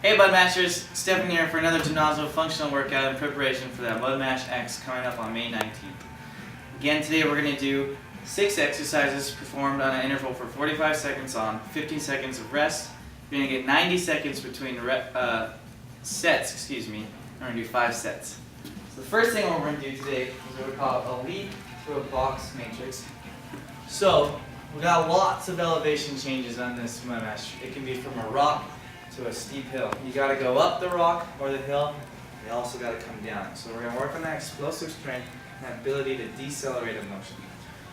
Hey Bud Mashers, Stephen here for another Gymnazo functional workout in preparation for that Bud Mash X coming up on May 19th. Again, today we're going to do 6 exercises performed on an interval for 45 seconds on, 15 seconds of rest. You're going to get 90 seconds between sets, We're going to do 5 sets. So the first thing we're going to do today is what we call a leap to a box matrix. So we got lots of elevation changes on this Bud Mash. It can be from a rock to a steep hill. You got to go up the rock or the hill. You also got to come down. So we're going to work on that explosive strength and that ability to decelerate a motion.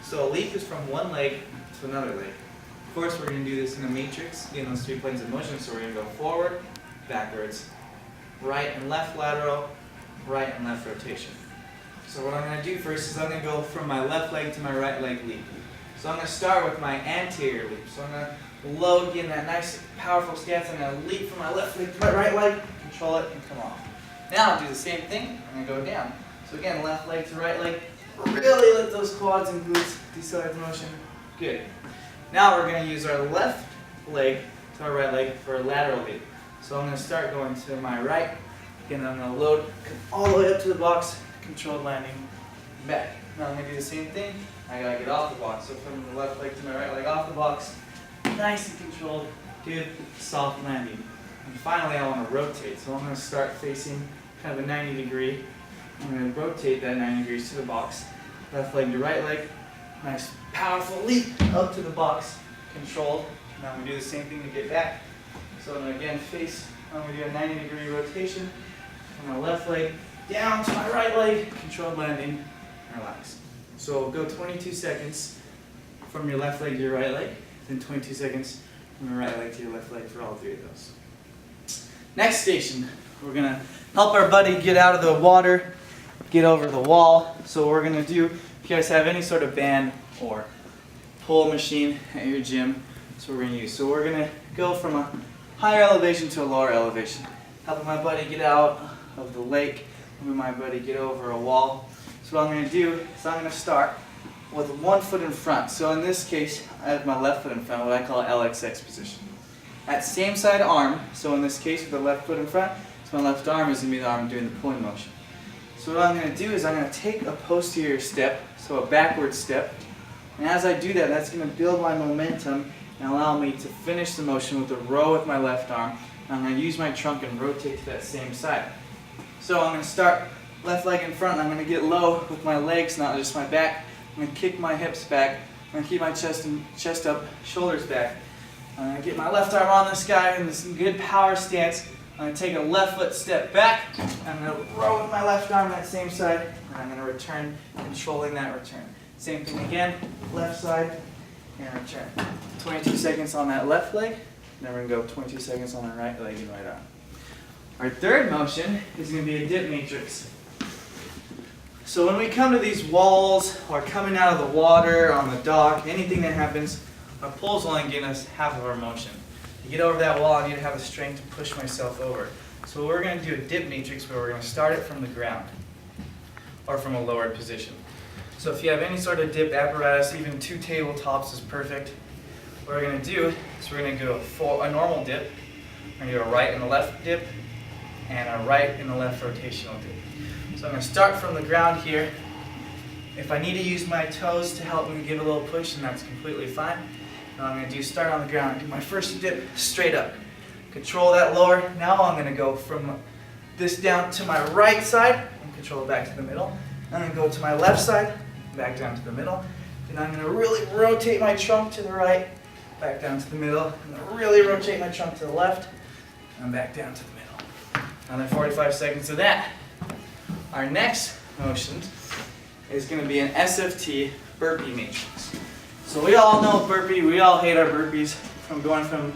So a leap is from one leg to another leg. Of course, we're going to do this in a matrix in those 3 planes of motion. So we're going to go forward, backwards, right and left lateral, right and left rotation. So what I'm going to do first is I'm going to go from my left leg to my right leg leap. So I'm going to start with my anterior leap. So I'm going to load, get in that nice, powerful stance. I'm going to leap from my left leg to my right leg, control it, and come off. Now I'll do the same thing. I'm going to go down. So again, left leg to right leg. Really let those quads and glutes decelerate the motion. Good. Now we're going to use our left leg to our right leg for a lateral leap. So I'm going to start going to my right. Again, I'm going to load, come all the way up to the box, controlled landing, back. Now I'm going to do the same thing. I got to get off the box. So from the left leg to my right leg off the box. Nice and controlled, good, soft landing. And finally I want to rotate. So I'm going to start facing kind of a 90 degree. I'm going to rotate that 90 degrees to the box. Left leg to right leg. Nice powerful leap up to the box, controlled. Now I'm going to do the same thing to get back. So I'm going to again face, I'm going to do a 90 degree rotation. From my left leg down to my right leg, controlled landing, relax. So go 22 seconds from your left leg to your right leg. Then 22 seconds from your right leg to your left leg for all 3 of those. Next station, we're going to help our buddy get out of the water, get over the wall. So what we're going to do, if you guys have any sort of band or pull machine at your gym, that's what we're going to use. So we're going to go from a higher elevation to a lower elevation. Helping my buddy get out of the lake, helping my buddy get over a wall. So what I'm going to do is I'm going to start with 1 foot in front. So in this case, I have my left foot in front, what I call LXX position. That same side arm, so in this case with the left foot in front, so my left arm is going to be the arm doing the pulling motion. So what I'm going to do is I'm going to take a posterior step, so a backward step, and as I do that, that's going to build my momentum and allow me to finish the motion with a row with my left arm. And I'm going to use my trunk and rotate to that same side. So I'm going to start left leg in front, and I'm going to get low with my legs, not just my back. I'm going to kick my hips back. I'm going to keep my chest up, shoulders back. I'm going to get my left arm on this guy in this good power stance. I'm going to take a left foot step back. I'm going to row with my left arm that same side. And I'm going to return, controlling that return. Same thing again, left side and return. 22 seconds on that left leg. Then we're going to go 22 seconds on the right leg and right arm. Our third motion is going to be a dip matrix. So when we come to these walls, or coming out of the water, on the dock, anything that happens, our pull's only getting us half of our motion. To get over that wall, I need to have the strength to push myself over. So we're going to do a dip matrix where we're going to start it from the ground, or from a lowered position. So if you have any sort of dip apparatus, even 2 tabletops is perfect. What we're going to do is we're going to go for a normal dip. We're going to do a right and a left dip, and a right and a left rotational dip. So I'm going to start from the ground here. If I need to use my toes to help me give a little push, then that's completely fine. Now I'm going to start on the ground. Do my first dip straight up. Control that lower. Now I'm going to go from this down to my right side and control it back to the middle. I'm going to go to my left side, back down to the middle. Then I'm going to really rotate my trunk to the right, back down to the middle. I'm going to really rotate my trunk to the left, and back down to the middle. Another 45 seconds of that. Our next motion is going to be an SFT burpee matrix. So we all know burpee, we all hate our burpees from going from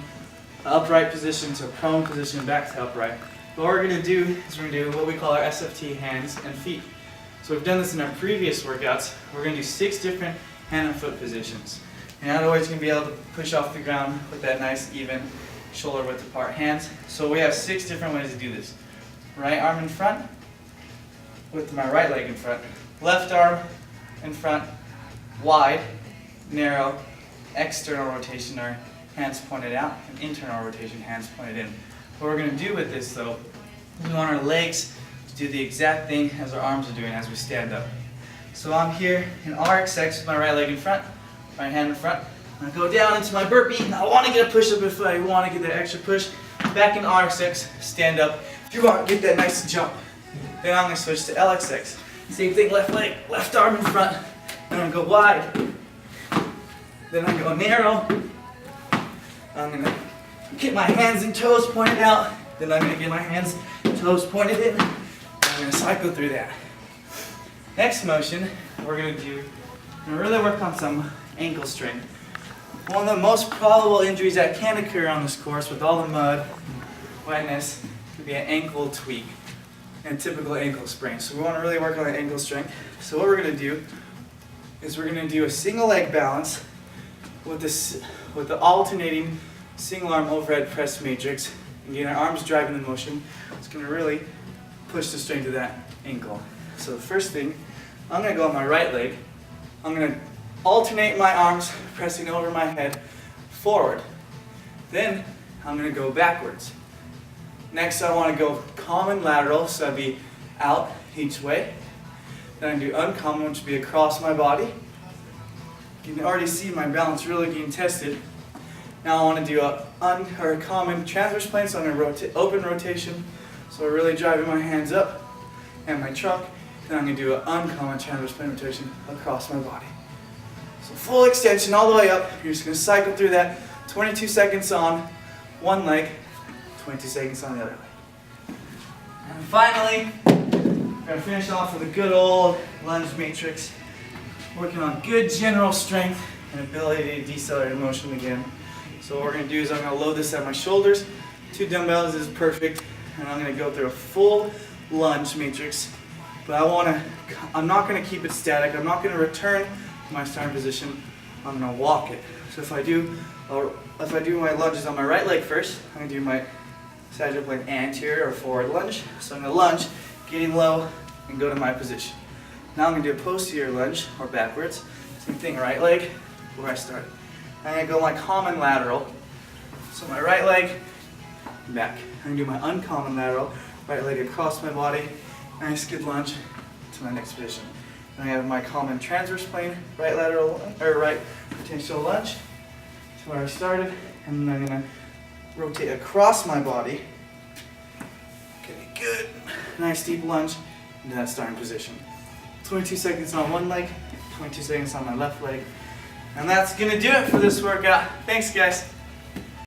upright position to prone position back to upright. What we're going to do is we're going to do what we call our SFT hands and feet. So we've done this in our previous workouts. We're going to do 6 different hand and foot positions. You're not always going to be able to push off the ground with that nice even shoulder width apart hands. So we have 6 different ways to do this. Right arm in front, with my right leg in front. Left arm in front, wide, narrow, external rotation or hands pointed out, and internal rotation, hands pointed in. What we're going to do with this though, we want our legs to do the exact thing as our arms are doing as we stand up. So I'm here in RXX with my right leg in front, right hand in front. I go down into my burpee, and I want to get a push-up if I want to get that extra push. Back in RXX, stand up. If you want to get that nice jump, then I'm going to switch to LXX. Same thing, left leg, left arm in front. Then I'm going to go wide. Then I go narrow. I'm going to get my hands and toes pointed out. Then I'm going to get my hands and toes pointed in. I'm going to cycle through that. Next motion, we're going to really work on some ankle strength. One of the most probable injuries that can occur on this course with all the mud, wetness, could be an ankle tweak and typical ankle sprain. So we want to really work on the ankle strength. So what we're going to do is we're going to do a single leg balance with the alternating single arm overhead press matrix. And getting our arms driving the motion. It's going to really push the strength of that ankle. So the first thing, I'm going to go on my right leg. I'm going to alternate my arms pressing over my head forward. Then I'm going to go backwards. Next I want to go common lateral, so I'd be out each way. Then I do uncommon, which would be across my body. You can already see my balance really getting tested. Now I want to do a common transverse plane, so I'm going to open rotation. So I'm really driving my hands up and my trunk. Then I'm going to do an uncommon transverse plane rotation across my body. So full extension all the way up. You're just going to cycle through that. 22 seconds on one leg, 20 seconds on the other leg. And finally, we're going to finish off with a good old lunge matrix. Working on good general strength and ability to decelerate motion again. So what we're going to do is I'm going to load this at my shoulders. 2 dumbbells is perfect. And I'm going to go through a full lunge matrix. But I'm not going to keep it static. I'm not going to return to my starting position. I'm going to walk it. So if I do my lunges on my right leg first, I'm going to do my sagittal plane anterior or forward lunge. So I'm going to lunge, getting low, and go to my position. Now I'm going to do a posterior lunge, or backwards. Same thing, right leg, where I started. I'm going to go my common lateral. So my right leg, back. I'm going to do my uncommon lateral, right leg across my body. Nice good lunge to my next position. Then I have my common transverse plane, right lateral, or right rotational lunge to where I started. And then I'm going to rotate across my body. Okay, good. Nice deep lunge into that starting position. 22 seconds on one leg, 22 seconds on my left leg. And that's going to do it for this workout. Thanks, guys.